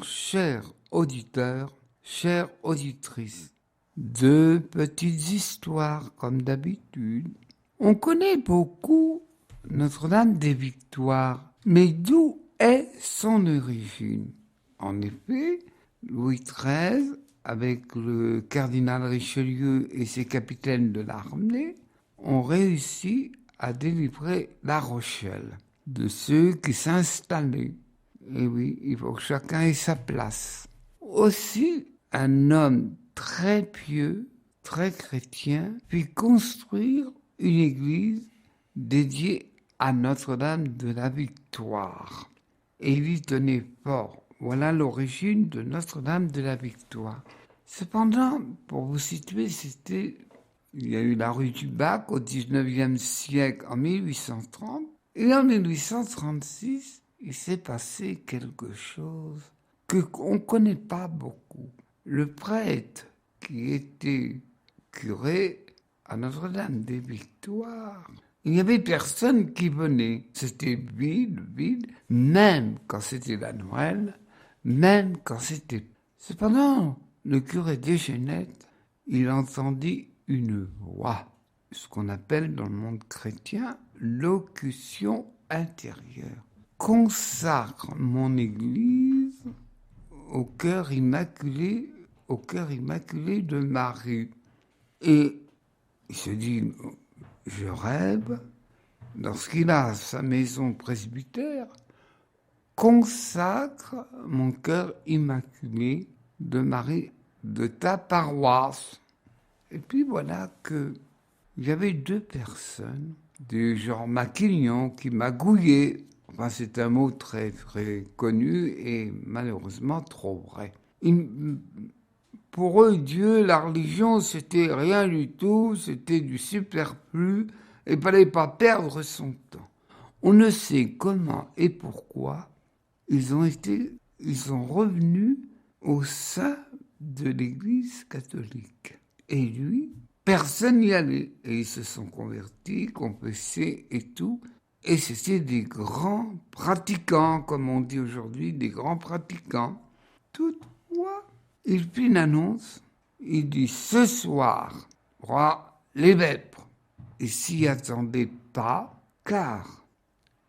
chers auditeurs, chères auditrices. Deux petites histoires, comme d'habitude. On connaît beaucoup Notre-Dame des Victoires, mais d'où est son origine? En effet, Louis XIII, avec le cardinal Richelieu et ses capitaines de l'armée, ont réussi à délivrer La Rochelle de ceux qui s'installaient. Et oui, il faut que chacun ait sa place. Aussi, un homme très pieux, très chrétien, fit construire une église dédiée à Notre-Dame de la Victoire. Et il y tenait fort. Voilà l'origine de Notre-Dame de la Victoire. Cependant, pour vous situer, il y a eu la rue du Bac au XIXe siècle en 1830. Et en 1836, il s'est passé quelque chose qu'on ne connaît pas beaucoup. Le prêtre qui était curé à Notre-Dame des Victoires, il n'y avait personne qui venait. C'était vide, même quand c'était la Noël, même quand c'était... Cependant, le curé d'Eschenette, il entendit une voix, ce qu'on appelle dans le monde chrétien locution intérieure. Consacre mon église au cœur immaculé de Marie. Et il se dit, je rêve, lorsqu'il a sa maison presbytère, consacre mon cœur immaculé de Marie de ta paroisse. Et puis voilà que il y avait deux personnes, des genre maquignons, qui magouillaient. Enfin, c'est un mot très, très connu et malheureusement trop vrai. Pour eux, Dieu, la religion, c'était rien du tout, c'était du superflu, et il ne fallait pas perdre son temps. On ne sait comment et pourquoi ils sont revenus au sein de l'Église catholique. Et lui, personne n'y allait. Et ils se sont convertis, confessés et tout. Et c'était des grands pratiquants, comme on dit aujourd'hui, des grands pratiquants. Toutefois, il fit une annonce. Il dit, ce soir, roi les vêpres. Il s'y attendait pas, car,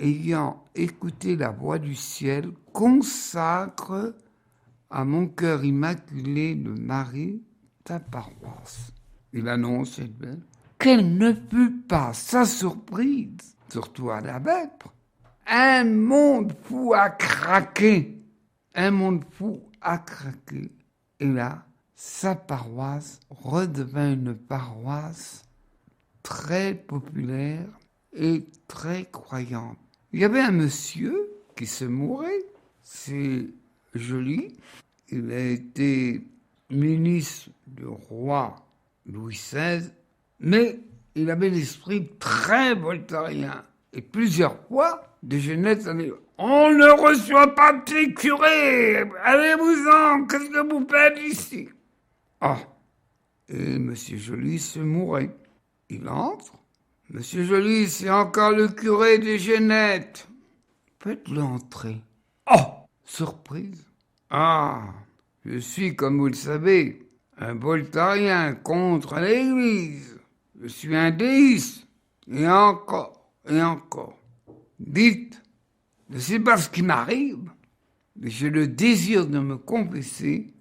ayant écouté la voix du ciel, consacre à mon cœur immaculé de Marie ta paroisse. Il annonce, quelle ne fut pas sa surprise, surtout à la vêpre. Un monde fou a craqué. Un monde fou a craqué. Et là, sa paroisse redevint une paroisse très populaire et très croyante. Il y avait un monsieur qui se mourait, c'est joli. Il a été ministre du roi Louis XVI, mais il avait l'esprit très voltairien. Et plusieurs fois, Deschenette a dit « On ne reçoit pas de ces curés, allez-vous-en, qu'est-ce que vous faites ici ?» Ah, et M. Joly se mourait. Il entre. « Monsieur Joly, c'est encore le curé Deschenette. » Faites-le entrer. Oh, surprise. Ah, je suis, comme vous le savez, un voltairien contre l'Église. Je suis un déiste. Et encore, et encore. Dites, je ne sais pas ce qui m'arrive, mais j'ai le désir de me confesser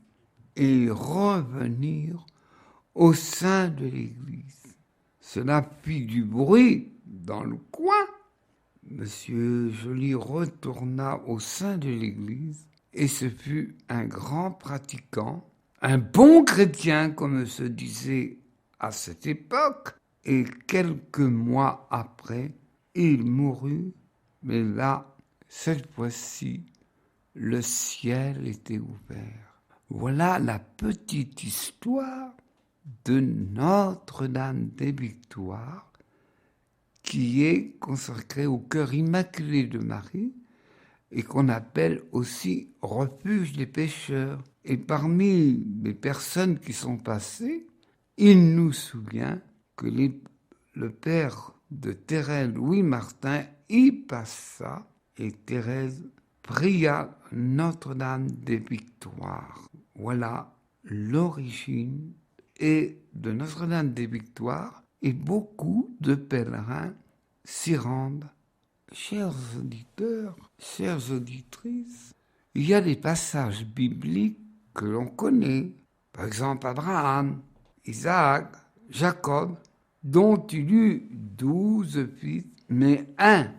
et revenir au sein de l'Église. Cela fit du bruit dans le coin. Monsieur Joly retourna au sein de l'Église et ce fut un grand pratiquant, un bon chrétien, comme se disait à cette époque. Et quelques mois après, il mourut, mais là, cette fois-ci, le ciel était ouvert. Voilà la petite histoire de Notre-Dame des Victoires, qui est consacrée au cœur immaculé de Marie et qu'on appelle aussi refuge des pécheurs. Et parmi les personnes qui sont passées, il nous souvient que le père de Thérèse Louis Martin y passa et Thérèse pria Notre-Dame des Victoires. Voilà l'origine de Notre-Dame des Victoires, et beaucoup de pèlerins s'y rendent. Chers auditeurs, chères auditrices, il y a des passages bibliques que l'on connaît, par exemple Abraham, Isaac, Jacob, dont il eut 12 fils, mais un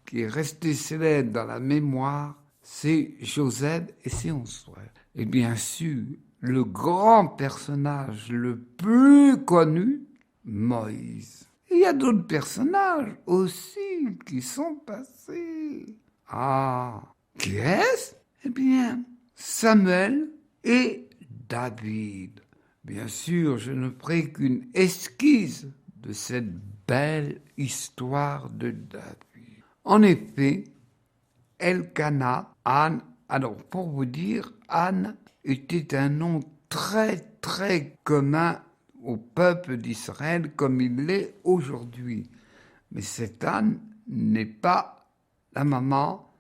qui est resté célèbre dans la mémoire, c'est Joseph et ses 11 frères. Et bien sûr, le grand personnage le plus connu, Moïse. Il y a d'autres personnages aussi qui sont passés. Ah, qui est-ce? Eh bien, Samuel et David. Bien sûr, je ne ferai qu'une esquisse de cette belle histoire de David. En effet, Elkana, Anne, alors pour vous dire, Anne était un nom très très commun au peuple d'Israël comme il l'est aujourd'hui. Mais cette Anne n'est pas la maman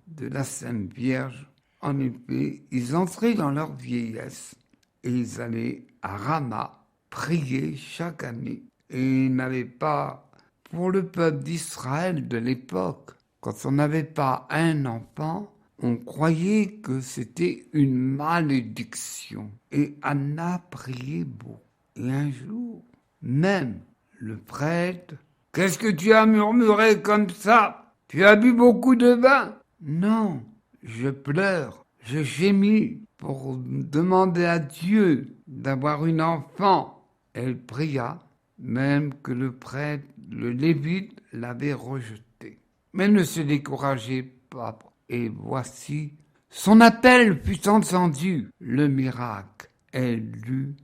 de la Sainte Vierge. En effet, ils entraient dans leur vieillesse et ils allaient à Rama prier chaque année. Et ils n'avaient pas, pour le peuple d'Israël de l'époque, quand on n'avait pas un enfant, on croyait que c'était une malédiction. Et Anna priait beaucoup. Et un jour, même le prêtre, « Qu'est-ce que tu as murmuré comme ça? Tu as bu beaucoup de vin ?» ?»« Non, je pleure, je gémis pour demander à Dieu d'avoir une enfant. » Elle pria, même que le prêtre, le lévite, l'avait rejeté. Mais ne se découragez pas. Et voici, son appel fut entendu. Le miracle, elle eut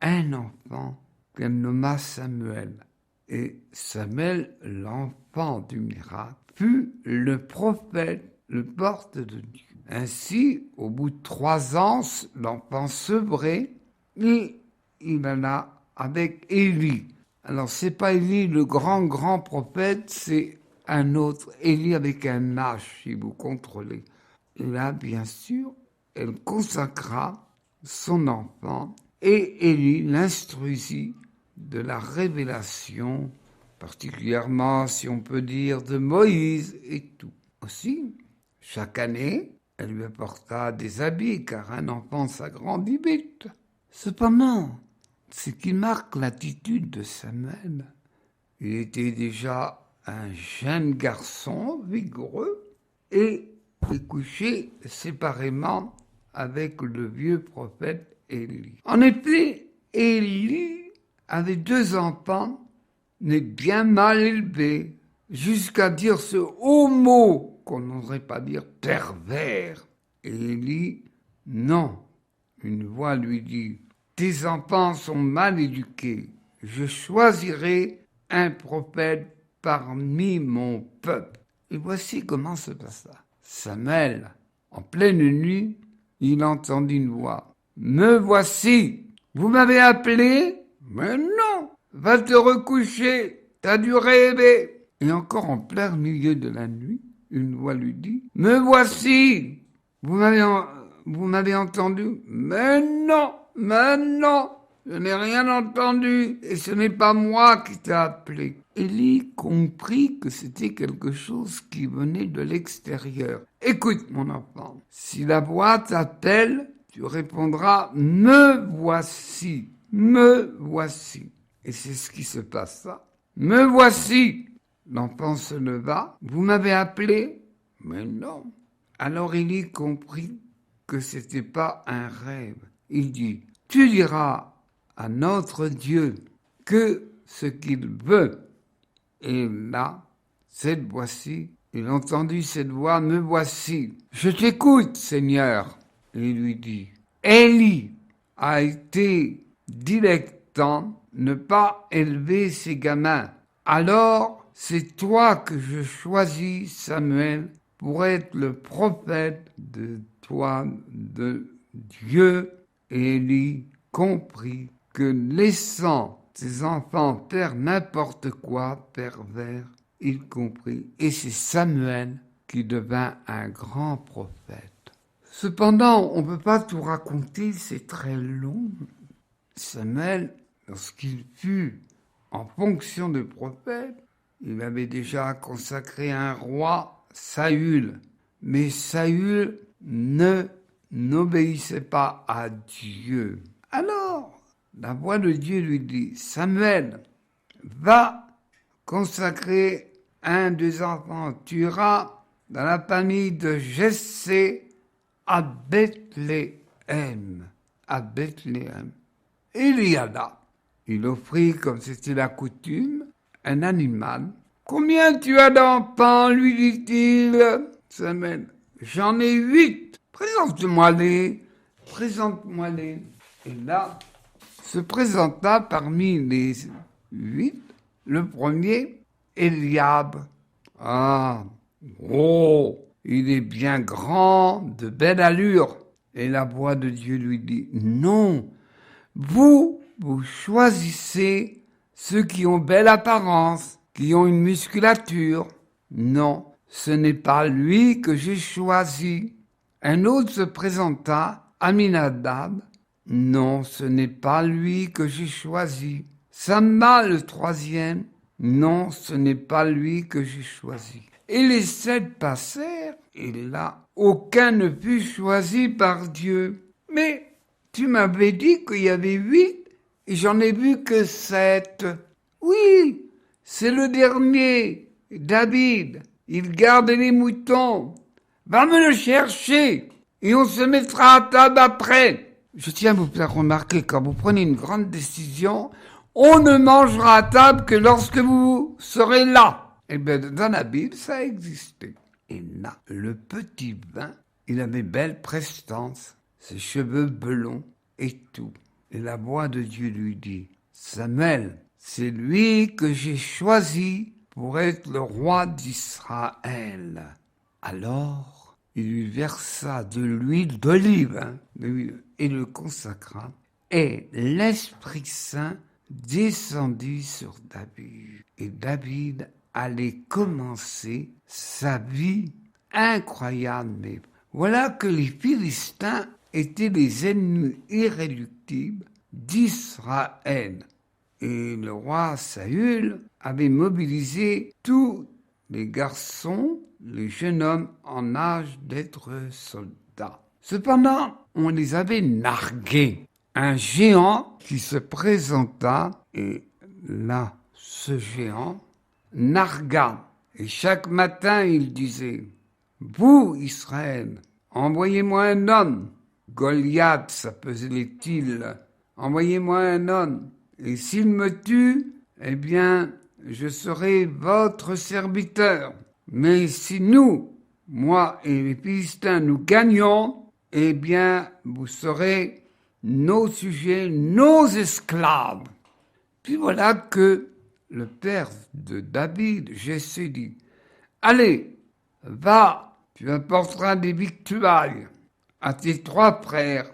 un enfant qu'elle nomma Samuel. Et Samuel, l'enfant du miracle, fut le prophète, le porte de Dieu. Ainsi, au bout de 3 ans, l'enfant sevré, et il alla avec Élie. Alors, c'est pas Élie le grand prophète, c'est un autre, Élie avec un H, si vous contrôlez. Et là, bien sûr, elle consacra son enfant et Élie l'instruisit de la révélation, particulièrement, si on peut dire, de Moïse et tout. Aussi, chaque année, elle lui apporta des habits, car un enfant s'agrandit vite. Cependant, ce qui marque l'attitude de Samuel, il était déjà un jeune garçon vigoureux et couché séparément avec le vieux prophète Élie. En effet, Élie avait 2 enfants, mais bien mal élevés, jusqu'à dire ce haut mot qu'on n'oserait pas dire pervers. Et Élie, non. Une voix lui dit, « Tes enfants sont mal éduqués, je choisirai un prophète parmi mon peuple. » Et voici comment se passa. Samuel, en pleine nuit, il entendit une voix. « Me voici, vous m'avez appelé? Mais non, va te recoucher, t'as dû rêver. » Et encore en plein milieu de la nuit, une voix lui dit, « Me voici, vous m'avez entendu? Mais non, je n'ai rien entendu et ce n'est pas moi qui t'ai appelé. » Élie comprit que c'était quelque chose qui venait de l'extérieur. « Écoute, mon enfant, si la voix t'appelle, tu répondras « Me voici, me voici. » Et c'est ce qui se passa. « Me voici !» L'enfant se leva. « Vous m'avez appelé? » Mais non. Alors Élie comprit que c'était pas un rêve. Il dit, « Tu diras à notre Dieu que ce qu'il veut. » Et là, cette voix-ci, il entendit cette voix, « Me voici. Je t'écoute, Seigneur. » Et il lui dit, « Élie a été dilectant ne pas élever ses gamins. Alors, c'est toi que je choisis, Samuel, pour être le prophète de toi, de Dieu. » Et Élie comprit que laissant ses enfants faire n'importe quoi, pervers, il comprit. Et c'est Samuel qui devint un grand prophète. Cependant, on ne peut pas tout raconter, c'est très long. Samuel, lorsqu'il fut en fonction de prophète, il avait déjà consacré un roi, Saül. Mais Saül n'obéissait pas à Dieu. Alors, la voix de Dieu lui dit, Samuel, va consacrer un des enfants. Tu iras dans la famille de Jessé à Bethléem. À Bethléem. Il y alla. Il offrit, comme c'était la coutume, un animal. Combien tu as d'enfants, lui dit-il. Samuel, j'en ai 8. Présente-moi-les. Présente-moi-les. Et là, se présenta parmi les 8, le premier, Eliab. Ah, oh, il est bien grand, de belle allure. Et la voix de Dieu lui dit, non, vous choisissez ceux qui ont belle apparence, qui ont une musculature. Non, ce n'est pas lui que j'ai choisi. Un autre se présenta, Aminadab. Non, ce n'est pas lui que j'ai choisi. Samma, le troisième. Non, ce n'est pas lui que j'ai choisi. Et les 7 passèrent, et là, aucun ne fut choisi par Dieu. Mais tu m'avais dit qu'il y avait 8, et j'en ai vu que 7. Oui, c'est le dernier, David. Il garde les moutons. Va me le chercher, et on se mettra à table après. Je tiens à vous faire remarquer, quand vous prenez une grande décision, on ne mangera à table que lorsque vous serez là. Eh bien, dans la Bible, ça a existé. Et là, le petit vin, il avait belle prestance, ses cheveux blonds et tout. Et la voix de Dieu lui dit, Samuel, c'est lui que j'ai choisi pour être le roi d'Israël. Alors, il lui versa de l'huile d'olive et le consacra. Et l'Esprit Saint descendit sur David. Et David allait commencer sa vie incroyable. Mais voilà que les Philistins étaient les ennemis irréductibles d'Israël. Et le roi Saül avait mobilisé tous les garçons, les jeunes hommes en âge d'être soldats. Cependant, on les avait nargués. Un géant qui se présenta, et là, ce géant nargua. Et chaque matin, il disait, « Vous, Israël, envoyez-moi un homme. » Goliath, s'appelait-il. « Envoyez-moi un homme. Et s'il me tue, eh bien, je serai votre serviteur. Mais si nous, moi et les Philistins, nous gagnons, eh bien, vous serez nos sujets, nos esclaves. » Puis voilà que le père de David, Jessé, dit, « Allez, va, tu apporteras des victuailles à tes 3 frères. »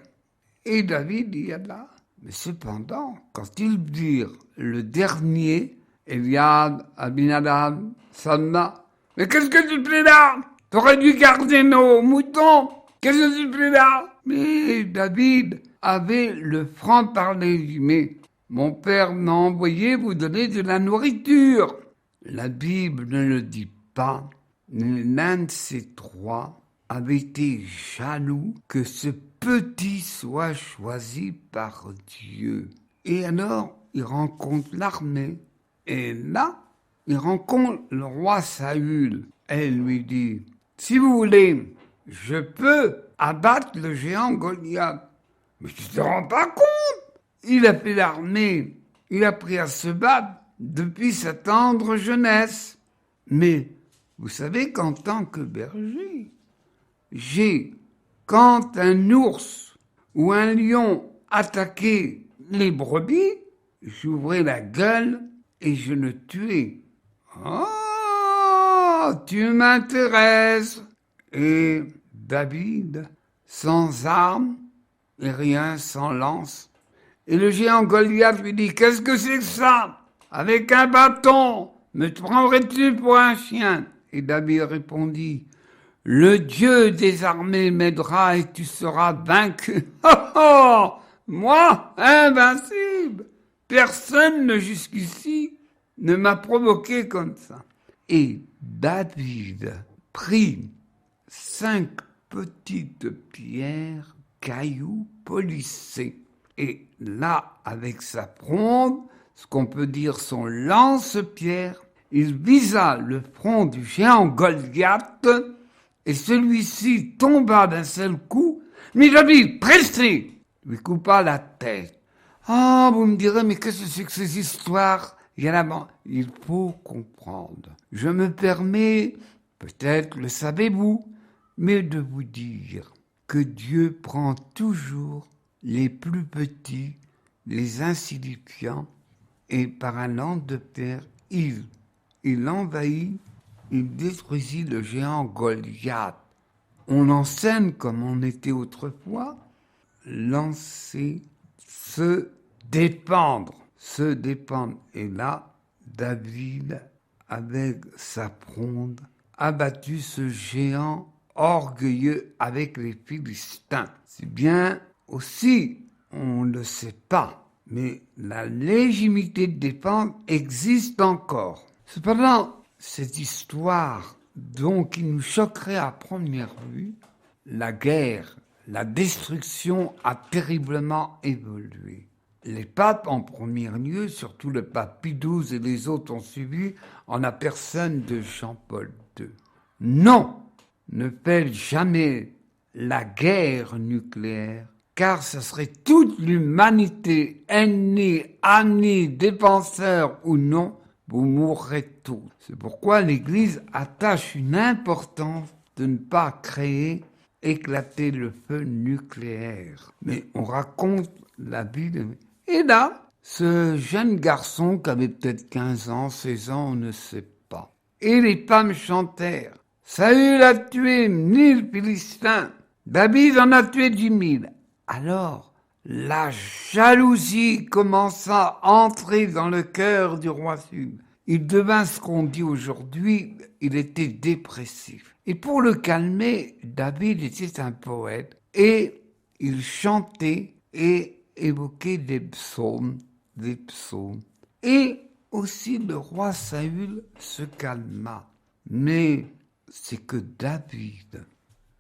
Et David y alla. Mais cependant, quand ils virent le dernier, Eliab, Aminadab, Samma, « Mais qu'est-ce que tu fais là? T'aurais dû garder nos moutons. Qu'est-ce que tu fais là? » Mais David avait le franc-parler. Il dit, « Mais mon père m'a envoyé vous donner de la nourriture. » La Bible ne le dit pas. L'un de ces 3 avait été jaloux que ce petit soit choisi par Dieu. Et alors, il rencontre l'armée. Et là, il rencontre le roi Saül. Elle lui dit, « Si vous voulez, je peux abattre le géant Goliath. » Mais tu te rends pas compte? Il a fait l'armée. Il a appris à se battre depuis sa tendre jeunesse. Mais vous savez qu'en tant que berger, quand un ours ou un lion attaquait les brebis, j'ouvrais la gueule et je le tuais. « Oh, tu m'intéresses !» Et David, sans armes et rien, sans lance. Et le géant Goliath lui dit, « Qu'est-ce que c'est que ça? Avec un bâton, me prendrais-tu pour un chien ?» Et David répondit, Le Dieu des armées m'aidera et tu seras vaincu. Oh oh! Moi, invincible! Personne jusqu'ici ne m'a provoqué comme ça. Et David prit 5 petites pierres, cailloux polissés. Et là, avec sa fronde, ce qu'on peut dire son lance-pierre, il visa le front du géant Goliath, et celui-ci tomba d'un seul coup, mais David, pressé, lui coupa la tête. Ah, vous me direz, mais qu'est-ce que c'est que ces histoires? Il faut comprendre. Je me permets, peut-être le savez-vous, mais de vous dire que Dieu prend toujours les plus petits, les insignifiants, et par un lance de pierre, il envahit, il détruisit le géant Goliath. On enseigne comme on était autrefois, lancer, se défendre. Et là, David, avec sa fronde, a battu ce géant orgueilleux avec les Philistins. C'est bien aussi, on ne le sait pas, mais la légitimité de défense existe encore. Cependant, cette histoire, donc, qui nous choquerait à première vue, la guerre, la destruction a terriblement évolué. Les papes en premier lieu, surtout le pape Pie XII et les autres ont suivi, en la personne de Jean-Paul II. Non, ne faites jamais la guerre nucléaire, car ce serait toute l'humanité, ennemie, amis, défenseurs ou non, vous mourrez tous. C'est pourquoi l'Église attache une importance de ne pas créer, éclater le feu nucléaire. Mais on raconte la vie de... Et là, ce jeune garçon qui avait peut-être 15 ans, 16 ans, on ne sait pas. Et les femmes chantèrent. Saül a tué 1000 Philistins. David en a tué 10 000. Alors, la jalousie commença à entrer dans le cœur du roi Saül. Il devint ce qu'on dit aujourd'hui, il était dépressif. Et pour le calmer, David était un poète et il chantait et évoquait des psaumes. Et aussi le roi Saül se calma. Mais c'est que David,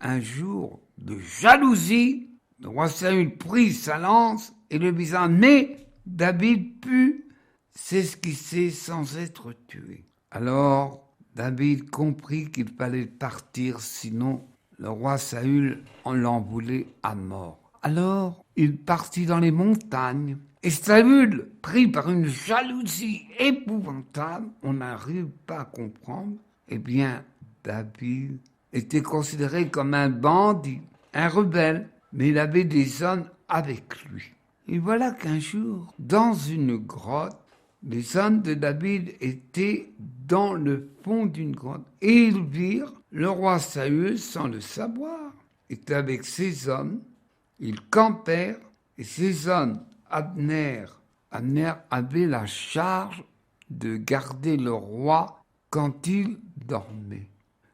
un jour de jalousie, le roi Saül prit sa lance et le visa. Mais David put s'esquisser sans être tué. Alors David comprit qu'il fallait partir, sinon le roi Saül en l'en voulait à mort. Alors il partit dans les montagnes et Saül, pris par une jalousie épouvantable, on n'arrive pas à comprendre, eh bien David était considéré comme un bandit, un rebelle, mais il avait des hommes avec lui. Et voilà qu'un jour, dans une grotte, les hommes de David étaient dans le fond d'une grotte et ils virent le roi Saül sans le savoir. Il était avec ses hommes, ils campèrent et ces hommes, Abner avait la charge de garder le roi quand il dormait.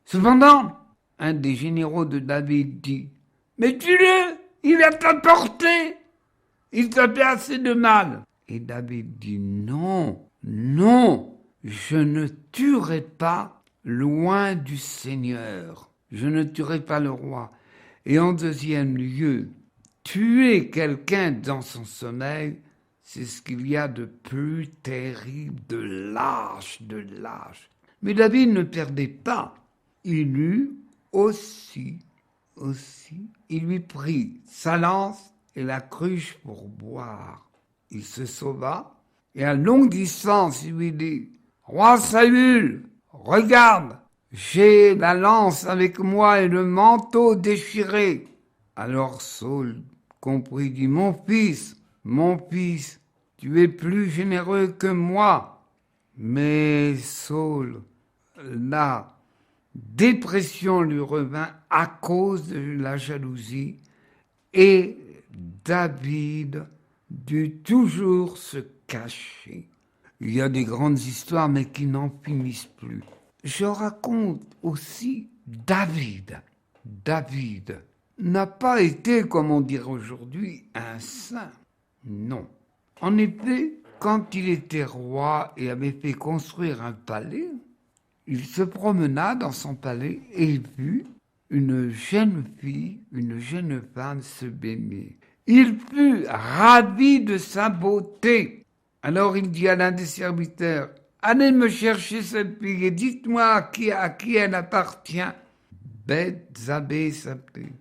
Cependant, un des généraux de David dit « Mais tue-le, il est à portée, il t'a fait assez de mal. » Et David dit « Non, je ne tuerai pas loin du Seigneur, je ne tuerai pas le roi. » Et en deuxième lieu, tuer quelqu'un dans son sommeil, c'est ce qu'il y a de plus terrible, de lâche. Mais David ne perdait pas. Il eut aussi, il lui prit sa lance et la cruche pour boire. Il se sauva et à longue distance, il lui dit « Roi Saül, regarde, j'ai la lance avec moi et le manteau déchiré. » Alors Saül comprit, dit « Mon fils, tu es plus généreux que moi. » Mais Saül, la dépression lui revint à cause de la jalousie et David dut toujours se cacher. Il y a des grandes histoires mais qui n'en finissent plus. Je raconte aussi David n'a pas été, comme on dirait aujourd'hui, un saint. Non. En effet, quand il était roi et avait fait construire un palais, il se promena dans son palais et il vit une jeune fille, une jeune femme se baigner. Il fut ravi de sa beauté. Alors il dit à l'un des serviteurs, allez me chercher cette fille et dites-moi à qui elle appartient. Bethzabée s'appelait.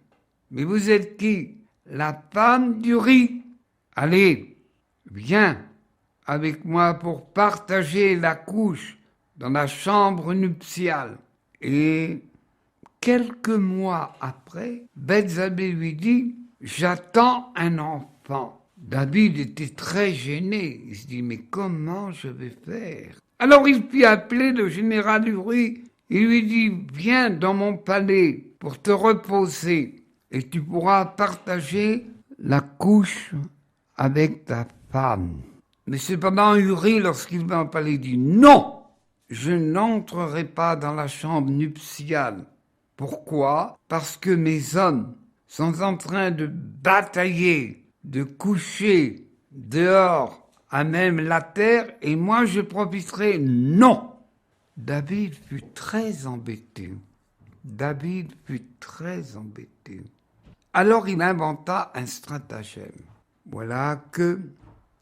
Mais vous êtes qui? La femme d'Uri. Allez, viens avec moi pour partager la couche dans la chambre nuptiale. Et quelques mois après, Bethzabée lui dit, j'attends un enfant. David était très gêné. Il se dit, mais comment je vais faire? Alors il fit appeler le général Uri. Il lui dit, viens dans mon palais pour te reposer et tu pourras partager la couche avec ta femme. Mais cependant, Uri, lorsqu'il va au palais, dit, non, je n'entrerai pas dans la chambre nuptiale. Pourquoi? Parce que mes hommes sont en train de batailler, de coucher dehors à même la terre, et moi je profiterai. Non! David fut très embêté. Alors il inventa un stratagème. Voilà que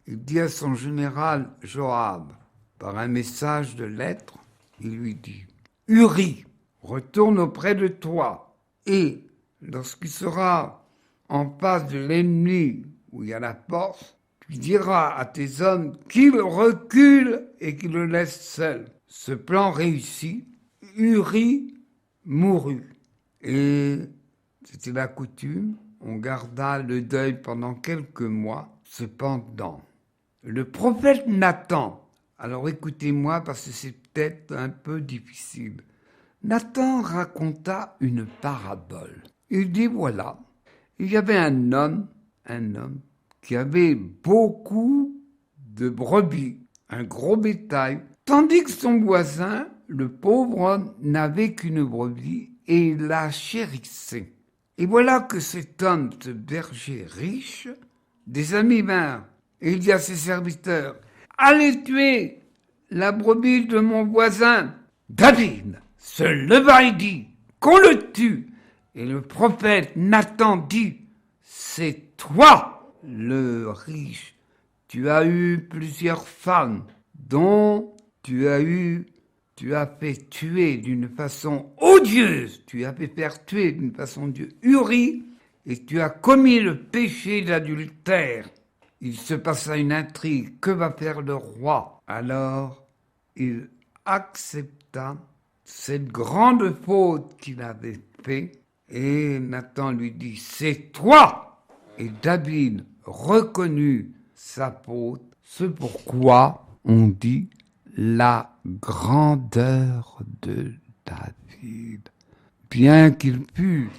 il dit à son général Joab, par un message de lettre, il lui dit, Uri, retourne auprès de toi, et lorsqu'il sera en face de l'ennemi où il y a la porte, tu diras à tes hommes qu'ils reculent et qu'ils le laissent seul. Ce plan réussit, Uri mourut. Et c'était la coutume, on garda le deuil pendant quelques mois. Cependant, le prophète Nathan, alors écoutez-moi parce que c'est peut-être un peu difficile, Nathan raconta une parabole. Il dit, voilà, il y avait un homme qui avait beaucoup de brebis, un gros bétail, tandis que son voisin, le pauvre homme, n'avait qu'une brebis et il la chérissait. Et voilà que cet homme, ce berger riche, des amis vinrent et il dit à ses serviteurs, allez tuer la brebis de mon voisin. David se leva et dit, qu'on le tue. Et le prophète Nathan dit, c'est toi le riche. Tu as eu plusieurs femmes dont tu as fait tuer d'une façon odieuse, tu as fait faire tuer d'une façon odieuse Uri, et tu as commis le péché d'adultère. Il se passa une intrigue. Que va faire le roi? Alors, il accepta cette grande faute qu'il avait faite, et Nathan lui dit, c'est toi! Et David reconnut sa faute, c'est pourquoi on dit la grandeur de David. Bien qu'il fût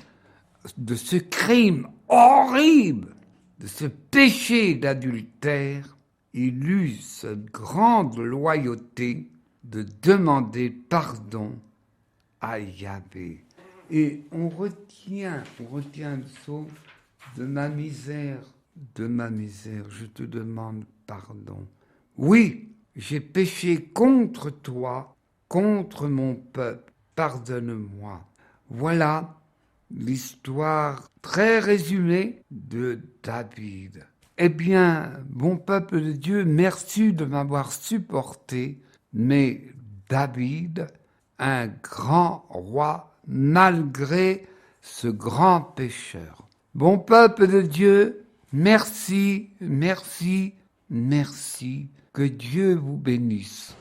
de ce crime horrible, de ce péché d'adultère, il eut cette grande loyauté de demander pardon à Yahvé. Et on retient le psaume de ma misère, je te demande pardon. Oui, j'ai péché contre toi, contre mon peuple, pardonne-moi. Voilà l'histoire très résumée de David. Eh bien, bon peuple de Dieu, merci de m'avoir supporté, mais David, un grand roi, malgré ce grand pécheur. Bon peuple de Dieu, merci, merci, merci. Que Dieu vous bénisse.